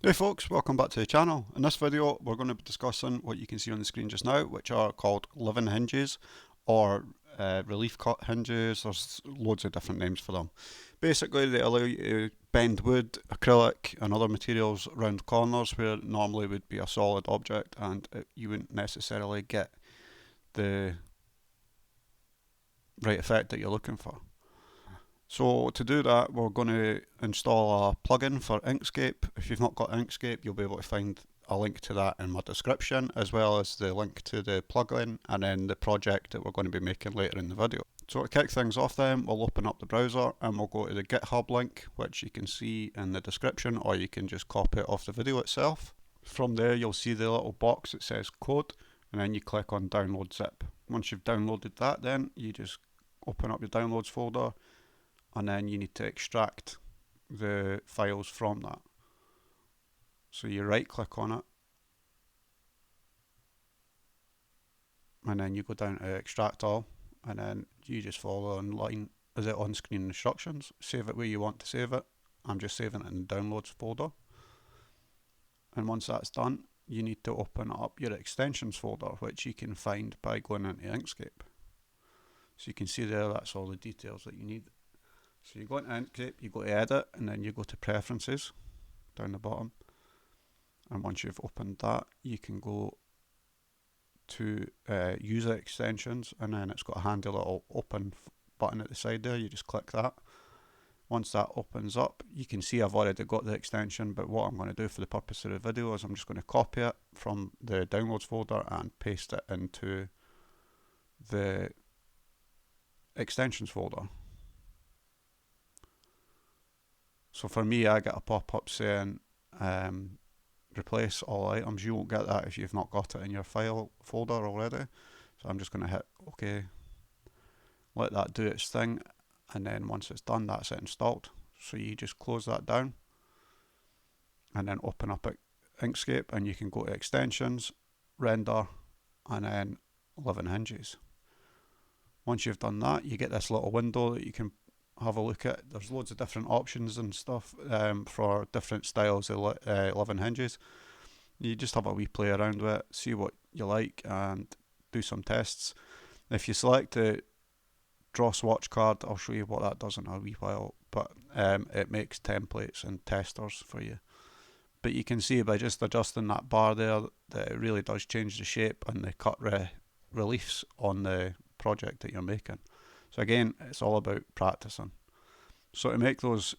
Hey folks, welcome back to the channel. In this video we're going to be discussing what you can see on the screen just now, which are called living hinges or relief cut hinges. There's loads of different names for them. Basically they allow you to bend wood, acrylic and other materials around corners where it normally would be a solid object, and you wouldn't necessarily get the right effect that you're looking for. So to do that, we're going to install a plugin for Inkscape. If you've not got Inkscape, you'll be able to find a link to that in my description, as well as the link to the plugin and then the project that we're going to be making later in the video. So to kick things off then, we'll open up the browser and we'll go to the GitHub link, which you can see in the description, or you can just copy it off the video itself. From there you'll see the little box that says code, and then you click on download zip. Once you've downloaded that, then you just open up your downloads folder, and then you need to extract the files from that. So you right click on it and then you go down to extract all, and then you just follow the on screen instructions. Save it where you want to save it. I'm just saving it in the downloads folder. And once that's done, you need to open up your extensions folder, which you can find by going into Inkscape. So you can see there, that's all the details that you need. So you go into Inkscape, you go to edit, and then you go to preferences down the bottom. And once you've opened that, you can go to user extensions, and then it's got a handy little open button at the side there. You just click that. Once that opens up, you can see I've already got the extension, but what I'm going to do for the purpose of the video is I'm just going to copy it from the downloads folder and paste it into the extensions folder. So for me, I get a pop-up saying replace all items. You won't get that if you've not got it in your file folder already. So I'm just going to hit OK, let that do its thing, and then once it's done, that's it installed. So you just close that down and then open up Inkscape, and you can go to extensions, render, and then living hinges. Once you've done that, you get this little window that you can have a look at. There's loads of different options and stuff for different styles of living hinges. You just have a wee play around with it, see what you like, and do some tests. If you select the draw swatch card, I'll show you what that does in a wee while, but it makes templates and testers for you. But you can see by just adjusting that bar there that it really does change the shape and the cut reliefs on the project that you're making. So again, it's all about practicing. So to make those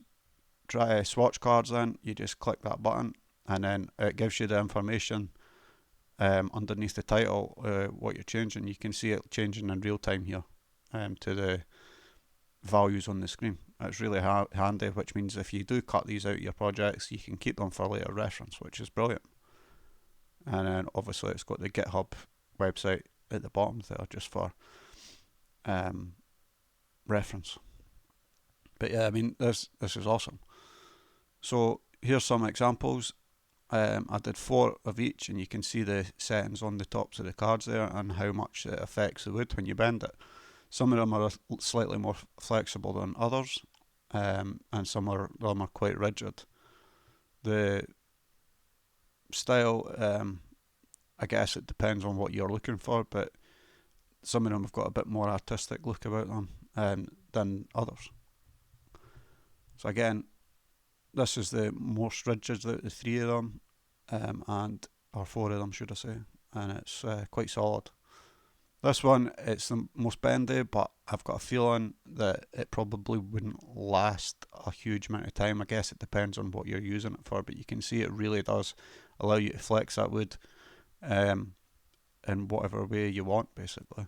swatch cards, then you just click that button, and then it gives you the information underneath the title what you're changing. You can see it changing in real time here to the values on the screen. It's really handy, which means if you do cut these out of your projects, you can keep them for later reference, which is brilliant. And then obviously it's got the GitHub website at the bottom there just for reference. But yeah, I mean, this is awesome. So here's some examples. I did 4 of each, and you can see the settings on the tops of the cards there and how much it affects the wood when you bend it. Some of them are slightly more flexible than others, and some of them are quite rigid. The style, I guess it depends on what you're looking for, but some of them have got a bit more artistic look about them than others. So again, this is the most rigid out of the 3 of them, or 4 of them should I say, and it's quite solid. This one, it's the most bendy, but I've got a feeling that it probably wouldn't last a huge amount of time. I guess it depends on what you're using it for, but you can see it really does allow you to flex that wood in whatever way you want, basically.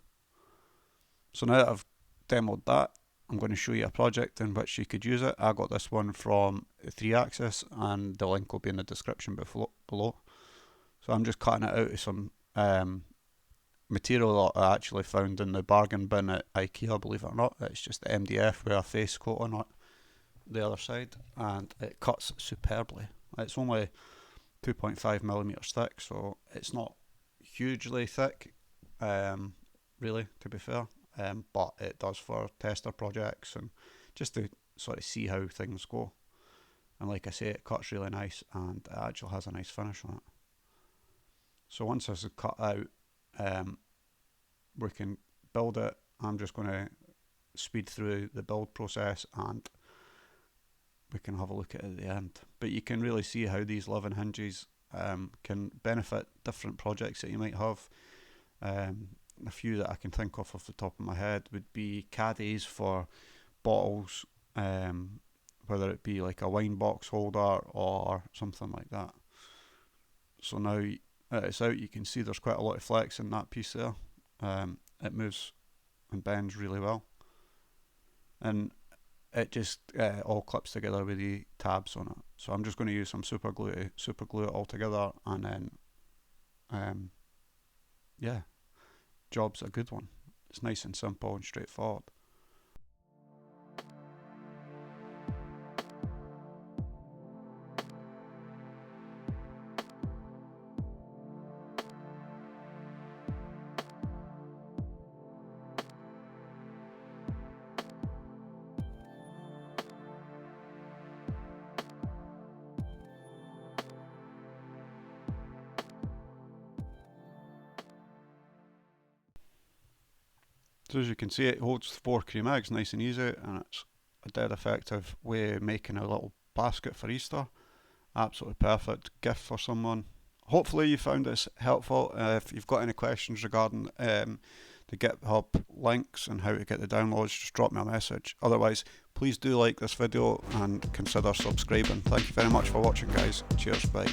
So now that I've demoed that, I'm going to show you a project in which you could use it. I got this one from 3-axis, and the link will be in the description below. So I'm just cutting it out of some material that I actually found in the bargain bin at IKEA, believe it or not. It's just the MDF with a face coat on it, the other side, and it cuts superbly. It's only 2.5mm thick, so it's not hugely thick, really, to be fair. But it does for tester projects and just to sort of see how things go. And like I say, it cuts really nice and it actually has a nice finish on it. So once this is cut out, we can build it. I'm just going to speed through the build process and we can have a look at it at the end. But you can really see how these living hinges can benefit different projects that you might have. A few that I can think of off the top of my head would be caddies for bottles, whether it be like a wine box holder or something like that. So now it's out, you can see there's quite a lot of flex in that piece there. It moves and bends really well, and it just all clips together with the tabs on it. So I'm just going to use some super glue to super glue it all together, and then yeah, job's a good one. It's nice and simple and straightforward. So as you can see, it holds 4 cream eggs nice and easy, and it's a dead effective way of making a little basket for Easter. Absolutely perfect gift for someone. Hopefully you found this helpful. If you've got any questions regarding the GitHub links and how to get the downloads, just drop me a message. Otherwise, please do like this video and consider subscribing. Thank you very much for watching, guys. Cheers, bye.